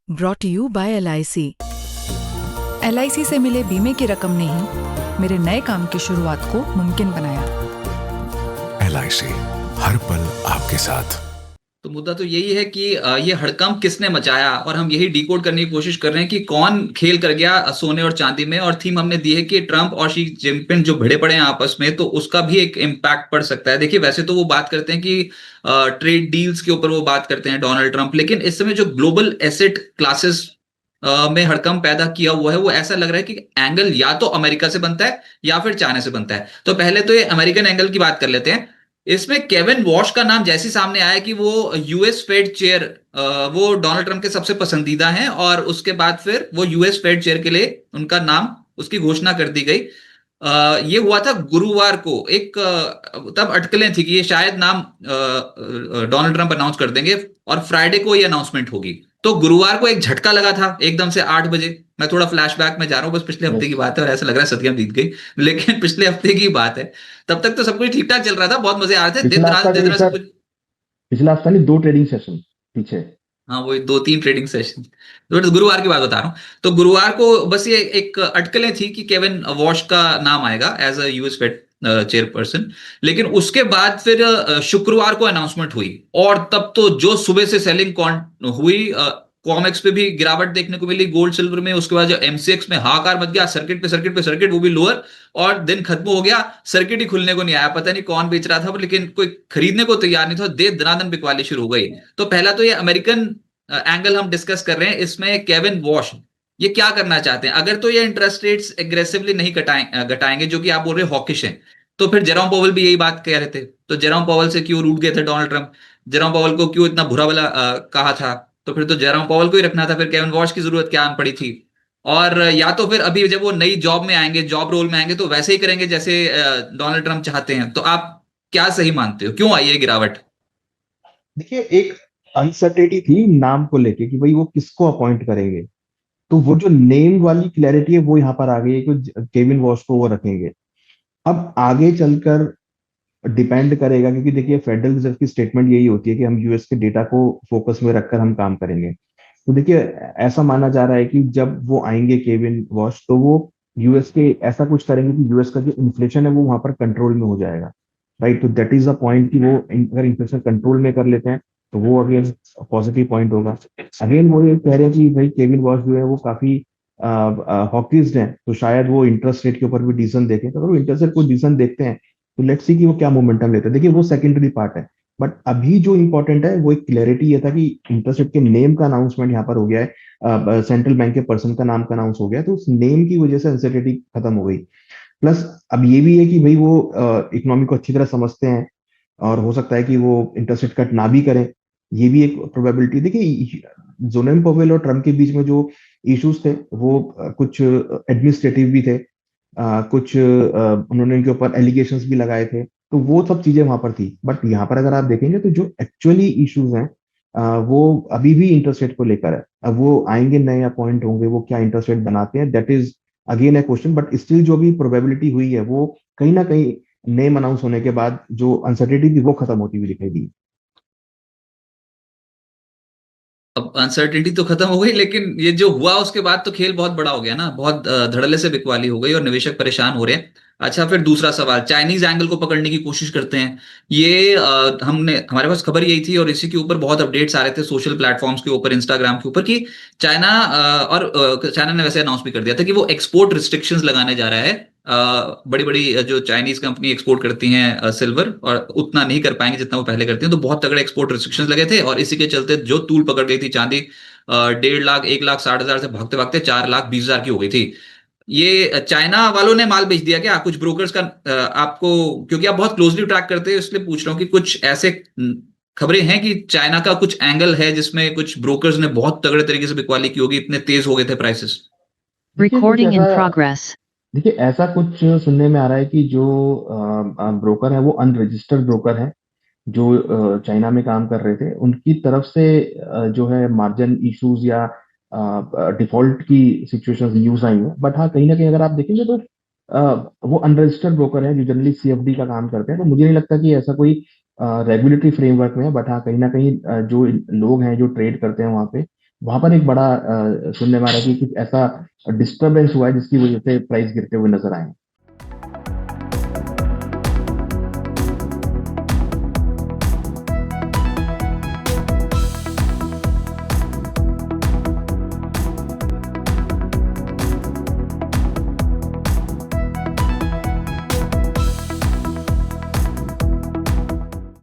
Brought you by LIC। LIC से मिले बीमे की रकम ने ही मेरे नए काम की शुरुआत को मुमकिन बनाया। LIC हर पल आपके साथ। तो मुद्दा तो यही है कि ये हड़कंप किसने मचाया, और हम यही डिकोड करने की कोशिश कर रहे हैं कि कौन खेल कर गया सोने और चांदी में। और थीम हमने दी है कि ट्रंप और शी जिनपिंग जो भिड़े पड़े हैं आपस में, तो उसका भी एक इम्पैक्ट पड़ सकता है। देखिए, वैसे तो वो बात करते हैं कि ट्रेड डील्स के ऊपर वो बात करते हैं डोनाल्ड ट्रंप, लेकिन इस समय जो ग्लोबल एसेट क्लासेस में हड़कंप पैदा किया हुआ है, वो ऐसा लग रहा है कि एंगल या तो अमेरिका से बनता है या फिर चाइना से बनता है। तो पहले तो ये अमेरिकन एंगल की बात कर लेते हैं। इसमें केविन वॉश का नाम जैसे सामने आया कि वो यूएस फेड चेयर, वो डोनाल्ड ट्रंप के सबसे पसंदीदा हैं, और उसके बाद फिर वो यूएस फेड चेयर के लिए उनका नाम, उसकी घोषणा कर दी गई। ये हुआ था गुरुवार को। एक तब अटकलें थी कि ये शायद नाम डोनाल्ड ट्रंप अनाउंस कर देंगे, और फ्राइडे को ये अनाउंसमेंट होगी। तो गुरुवार को एक झटका लगा था एकदम से 8 बजे। मैं थोड़ा फ्लैशबैक में जा रहा हूँ, बस पिछले हफ्ते की बात है और ऐसा लग रहा है सदियां बीत गई, लेकिन पिछले हफ्ते की बात है। तब तक तो सब कुछ ठीक ठाक चल रहा था, बहुत मजे आ रहे थे, पिछला हफ्ता दिन नहीं रात सब सर, कुछ। पिछला हफ्ता नहीं, 2 ट्रेडिंग सेशन पीछे। हाँ, वो 2-3 ट्रेडिंग सेशन। तो गुरुवार की बात बता रहा हूँ। तो गुरुवार को बस ये एक अटकलें थी कि केविन वॉश का नाम आएगा as a US Fed chairperson. लेकिन उसके बाद फिर शुक्रवार को अनाउंसमेंट हुई, और तब तो जो सुबह से सेलिंग हुई, कॉमेक्स पे भी गिरावट देखने को मिली, गोल्ड सिल्वर में। उसके बाद जो एमसीएक्स में हाहाकार मच गया, सर्किट पे सर्किट पे सर्किट, वो भी लोअर। और दिन खत्म हो गया, सर्किट ही खुलने को नहीं आया। पता नहीं कौन बेच रहा था, लेकिन कोई खरीदने को तैयार नहीं था। दे दनादन बिकवाली शुरू हो गई। तो पहला तो ये अमेरिकन एंगल हम डिस्कस कर रहे हैं। इसमें केविन वॉश ये क्या करना चाहते हैं? अगर तो ये इंटरेस्ट रेट्स एग्रेसिवली नहीं घटाएंगे, जो कि आप बोल रहे हो हॉकिश हैं, तो फिर जेरोम पोवेल भी यही बात कह रहे थे। तो जेरोम पोवेल से क्यों रूठ गए थे डोनाल्ड ट्रंप? जेरोम पोवेल को क्यों इतना बुरा भला कहा था? तो फिर तो जेरोम पोवेल को ही रखना था, फिर केविन वॉश की जरूरत क्या पड़ी थी? और या तो फिर अभी जब वो नई जॉब में आएंगे, जॉब रोल में आएंगे, तो वैसे ही करेंगे जैसे डोनाल्ड ट्रंप चाहते हैं। तो आप क्या सही मानते हो, क्यों आई है गिरावट? देखिए, एक अनसर्टेनिटी थी नाम को लेके कि भाई वो किसको अपॉइंट करेंगे। तो वो जो नेम वाली क्लैरिटी है वो यहाँ पर आ गई है कि केविन वॉश को वो रखेंगे। अब आगे चलकर डिपेंड करेगा, क्योंकि देखिए फेडरल रिजर्व की स्टेटमेंट यही होती है कि हम यूएस के डेटा को फोकस में रखकर हम काम करेंगे। तो देखिए, ऐसा माना जा रहा है कि जब वो आएंगे केविन वॉश, तो वो यूएस के ऐसा कुछ करेंगे कि यूएस का जो इन्फ्लेशन है वो वहां पर कंट्रोल में हो जाएगा। राइट, तो दैट इज अ पॉइंट कि वो अगर इन्फ्लेशन कंट्रोल में कर लेते हैं तो वो अगेन पॉजिटिव पॉइंट होगा। अगेन वो ये कह रहे हैं कि भाई केविन वॉश जो है वो काफी हॉकिस्ट हैं, तो शायद वो इंटरेस्ट रेट के ऊपर भी डिसीजन देखें। तो अगर वो इंटरेस्ट रेट को डिसीजन देखते हैं तो लेट्स सी कि वो क्या मोमेंटम लेते हैं। देखिए, वो सेकेंडरी पार्ट है। बट अभी जो इंपॉर्टेंट है वो एक क्लैरिटी ये था कि इंटरेस्ट रेट के नेम का अनाउंसमेंट यहाँ पर हो गया है, सेंट्रल बैंक के पर्सन का नाम का अनाउंस हो गया है, तो उस नेम की वजह से अनसर्टेनिटी खत्म हो गई। प्लस अब ये भी है कि भाई वो इकोनॉमी को अच्छी तरह समझते हैं, और हो सकता है कि वो इंटरेस्ट रेट कट ना भी करें। ये भी एक प्रोबेबिलिटी। देखिए, जोनेम पवेल और ट्रम्प के बीच में जो इश्यूज थे वो कुछ एडमिनिस्ट्रेटिव भी थे, कुछ उन्होंने इनके ऊपर एलिगेशंस भी लगाए थे, तो वो सब चीजें वहां पर थी। बट यहाँ पर अगर आप देखेंगे तो जो एक्चुअली इश्यूज हैं वो अभी भी इंटरेस्ट रेट को लेकर है। अब वो आएंगे, नए अपॉइंट होंगे, वो क्या इंटरेस्ट रेट बनाते हैं, that is again A question. But still जो भी प्रोबेबिलिटी हुई है वो कहीं ना कहीं नेम अनाउंस होने के बाद जो अनसर्टेनिटी थी वो खत्म होती हुई दिखाई दी। अब अनसर्टेनिटी तो खत्म हो गई, लेकिन ये जो हुआ उसके बाद तो खेल बहुत बड़ा हो गया ना, बहुत धड़ल्ले से बिकवाली हो गई और निवेशक परेशान हो रहे हैं। अच्छा, फिर दूसरा सवाल, चाइनीज एंगल को पकड़ने की कोशिश करते हैं। ये हमने, हमारे पास खबर यही थी, और इसी के ऊपर बहुत अपडेट्स आ रहे थे सोशल प्लेटफॉर्म्स के ऊपर, इंस्टाग्राम के ऊपर, कि चाइना चाइना ने वैसे अनाउंस भी कर दिया था कि वो एक्सपोर्ट रिस्ट्रिक्शंस लगाने जा रहा है। बड़ी बड़ी जो चाइनीज कंपनी एक्सपोर्ट करती हैं सिल्वर, और उतना नहीं कर पाएंगे जितना वो पहले करती हैं। तो बहुत तगड़े एक्सपोर्ट रिस्ट्रिक्शंस लगे थे, और इसी के चलते जो तूल पकड़ गई थी चांदी, 1.5 लाख 1,60,000 से भागते भागते 4,20,000 की हो गई थी। ये चाइना वालों ने माल बेच दिया क्या? कुछ ब्रोकर्स का आपको, क्योंकि आप बहुत क्लोजली ट्रैक करते हैं, इसलिए पूछ रहा हूँ कि कुछ ऐसे खबरें हैं कि चाइना का कुछ एंगल है जिसमें कुछ ब्रोकर्स ने बहुत तगड़े तरीके से बिकवाली की होगी, इतने तेज हो गए थे प्राइसेस। देखिए, कुछ Recording in ऐसा progress. देखिए ऐसा कुछ सुनने में आ रहा है कि जो ब्रोकर है वो अनरजिस्टर्ड ब्रोकर है, जो चाइना में काम कर रहे थे, उनकी तरफ से जो है मार्जिन इश्यूज या डिफॉल्ट की सिचुएशंस यूज आई हैं। बट हाँ, कहीं ना कहीं अगर आप देखेंगे तो वो अनरजिस्टर्ड ब्रोकर हैं जो जनरली सीएफडी का काम करते हैं। तो मुझे नहीं लगता कि ऐसा कोई रेगुलेटरी फ्रेमवर्क में है। बट हाँ, कहीं ना कहीं जो लोग हैं जो ट्रेड करते हैं वहाँ पे, वहां पर एक बड़ा सुनने में आ रहा है कि कुछ ऐसा डिस्टरबेंस हुआ है जिसकी वजह से प्राइस गिरते हुए नजर आए हैं।